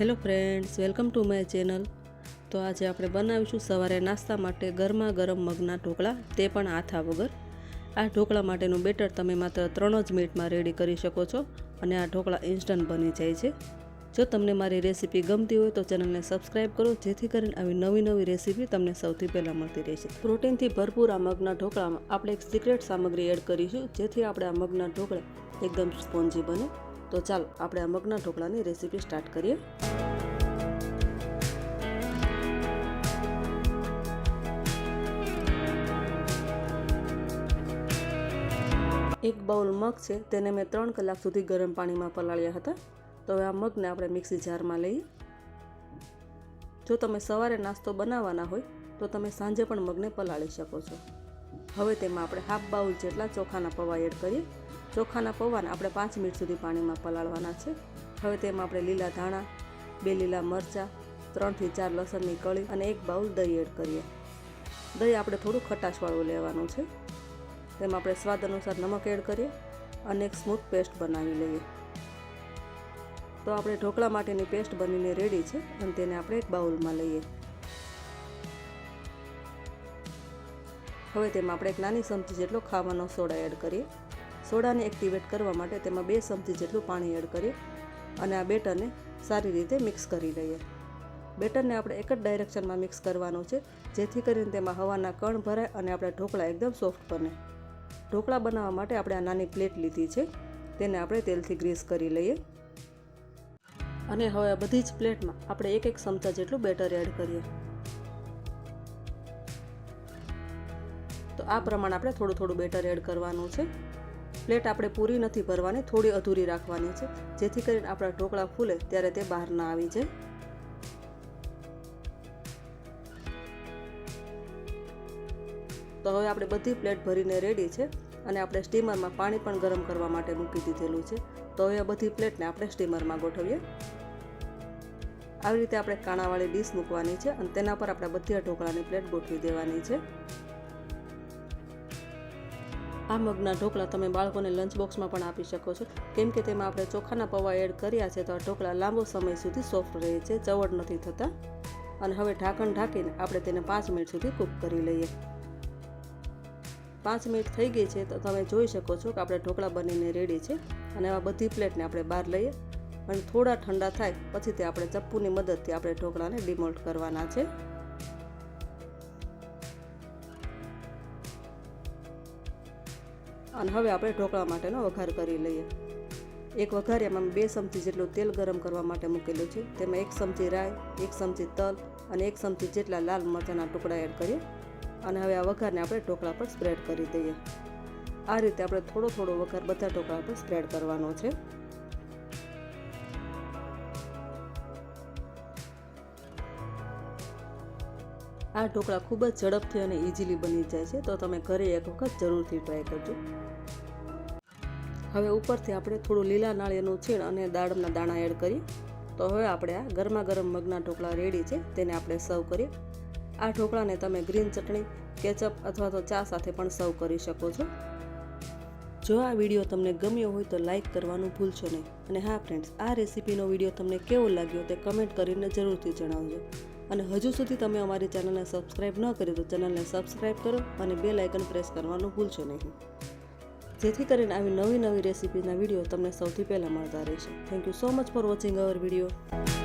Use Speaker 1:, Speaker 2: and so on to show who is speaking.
Speaker 1: Hello friends, welcome to my channel. તો આજે આપણે બનાવીશું સવારે નાસ્તા માટે ગરમા ગરમ મગના ઢોકળા, તે પણ આથા વગર। આ ઢોકળા માટેનું બેટર તમે માત્ર 3 જ મિનિટમાં રેડી કરી શકો છો અને આ ઢોકળા ઇન્સ્ટન્ટ બની જાય છે। જો તમને મારી રેસીપી ગમતી હોય તો ચેનલને સબસ્ક્રાઈબ કરો, જેથી કરીને આવી નવી રેસીપી તમને સૌથી પહેલાં મળતી રહેશે। પ્રોટીનથી ભરપૂર આ મગના ઢોકળામાં આપણે એક સિક્રેટ સામગ્રી એડ કરીશું, જેથી આપણે આ મગના ઢોકળા એકદમ સ્પોન્જી બને। તો ચાલો આપણે આ મગના ઢોકળાની રેસીપી સ્ટાર્ટ કરીએ। એક બાઉલ મગ છે, તેને મેં 3 કલાક સુધી ગરમ પાણીમાં પલાળ્યા હતા। તો હવે આ મગને આપણે મિક્સી જારમાં લઈએ। જો તમે સવારે નાસ્તો બનાવવાના હોય તો તમે સાંજે પણ મગને પલાળી શકો છો। હવે તેમાં આપણે હાફ બાઉલ જેટલા ચોખાના પૌવા એડ કરીએ। ચોખાના પૌવાને આપણે 5 મિનિટ સુધી પાણીમાં પલાળવાના છે। હવે તેમાં આપણે લીલા ધાણા, 2 લીલા મરચાં, 3 થી 4 લસણની કળી અને 1 બાઉલ દહીં એડ કરીએ। દહીં આપણે થોડું ખટાશવાળું લેવાનું છે। તેમાં આપણે સ્વાદ અનુસાર નમક એડ કરીએ અને એક સ્મૂથ પેસ્ટ બનાવી લઈએ। તો આપણે ઢોકળા માટેની પેસ્ટ બનીને રેડી છે અને તેને આપણે એક બાઉલમાં લઈએ। હવે તેમાં આપણે એક નાની ચમચી જેટલો ખાવાનો સોડા એડ કરીએ। સોડાને એક્ટિવેટ કરવા માટે તેમાં 2 ચમચી જેટલું પાણી એડ કરીએ અને આ બેટરને સારી રીતે મિક્સ કરી લઈએ। બેટરને આપણે એક જ ડાયરેક્શનમાં મિક્સ કરવાનું છે, જેથી કરીને તેમાં હવાના કણ ભરાય અને આપણા ઢોકળા એકદમ સોફ્ટ બને। ઢોકળા બનાવવા માટે આપણે આ નાની પ્લેટ લીધી છે, તેને આપણે તેલથી ગ્રીસ કરી લઈએ અને હવે આ બધી જ પ્લેટમાં આપણે 1 ચમચા જેટલું બેટર એડ કરીએ। તો આ પ્રમાણે આપણે થોડું બેટર એડ કરવાનું છે। પ્લેટ આપણે પૂરી નથી ભરવાની, થોડી અધૂરી રાખવાની છે, જેથી કરીને આપણા ઢોકળા ફૂલે ત્યારે તે બહાર ના આવી જાય। તો હવે આપણે બધી પ્લેટ ભરીને રેડી છે અને આપણે સ્ટીમરમાં પાણી પણ ગરમ કરવા માટે મૂકી દીધેલું છે। તો હવે આ બધી પ્લેટને આપણે સ્ટીમરમાં ગોઠવીએ। આવી રીતે આપણે કાણાવાળી ડીશ મૂકવાની છે અને તેના પર આપણે બધી ઢોકળાની પ્લેટ ગોઠવી દેવાની છે। આ મગના ઢોકળા તમે બાળકોને લંચ બોક્સમાં પણ આપી શકો છો, કેમ કે તેમાં આપણે ચોખાના પૌવા એડ કર્યા છે, તો આ ઢોકળા લાંબો સમય સુધી સોફ્ટ રહે છે, ચવડ નથી થતા। અને હવે ઢાંકણ ઢાંકીને આપણે તેને 5 મિનિટ સુધી કૂક કરી લઈએ। 5 મિનિટ થઈ ગઈ છે, તો તમે જોઈ શકો છો કે આપણે ઢોકળા બનીને રેડી છે અને આ બધી પ્લેટને આપણે બહાર લઈએ અને થોડા ઠંડા થાય પછી તે આપણે ચપ્પુની મદદથી આપણે ઢોકળાને ડિમોલ્ડ કરવાના છે। અને હવે આપણે ઢોકળા માટેનો વઘાર કરી લઈએ। એક વઘારિયામાં 2 ચમચી જેટલું તેલ ગરમ કરવા માટે મૂકેલું છે, તેમાં 1 ચમચી રાઈ, 1 ચમચી તલ અને 1 ચમચી જેટલા લાલ મરચાંના ટુકડા એડ કરીએ અને હવે આ વઘારને આપણે ઢોકળા પર સ્પ્રેડ કરી દઈએ। આ રીતે આપણે થોડો વઘાર બધા ઢોકળા પર સ્પ્રેડ કરવાનો છે। આ ઢોકળા ખૂબ જ ઝડપથી અને ઇઝીલી બની જાય છે, તો તમે ઘરે એક વખત જરૂરથી ટ્રાય કરજો। હવે ઉપરથી આપણે થોડું લીલા નાળિયેરનું છીણ અને દાડમના દાણા એડ કરીએ। તો હવે આપણે આ ગરમા ગરમ મગના ઢોકળા રેડી છે, તેને આપણે સર્વ કરીએ। આ ઢોકળાને તમે ગ્રીન ચટણી, કેચઅપ અથવા તો ચા સાથે પણ સર્વ કરી શકો છો। જો આ વિડીયો તમને ગમ્યો હોય તો લાઈક કરવાનું ભૂલશો નહીં અને હા ફ્રેન્ડ્સ, આ રેસીપીનો વિડીયો તમને કેવો લાગ્યો તે કમેન્ટ કરીને જરૂરથી જણાવજો। અને હજુ સુધી તમે અમારી ચેનલને સબસ્ક્રાઈબ ન કરી તો ચેનલને સબસ્ક્રાઈબ કરો અને બેલ આઇકન પ્રેસ કરવાનું ભૂલશો નહીં, જેથી કરીને આવી નવી રેસીપીના વિડીયો તમને સૌથી પહેલાં મળતા રહેશે। Thank you so much for watching hour video.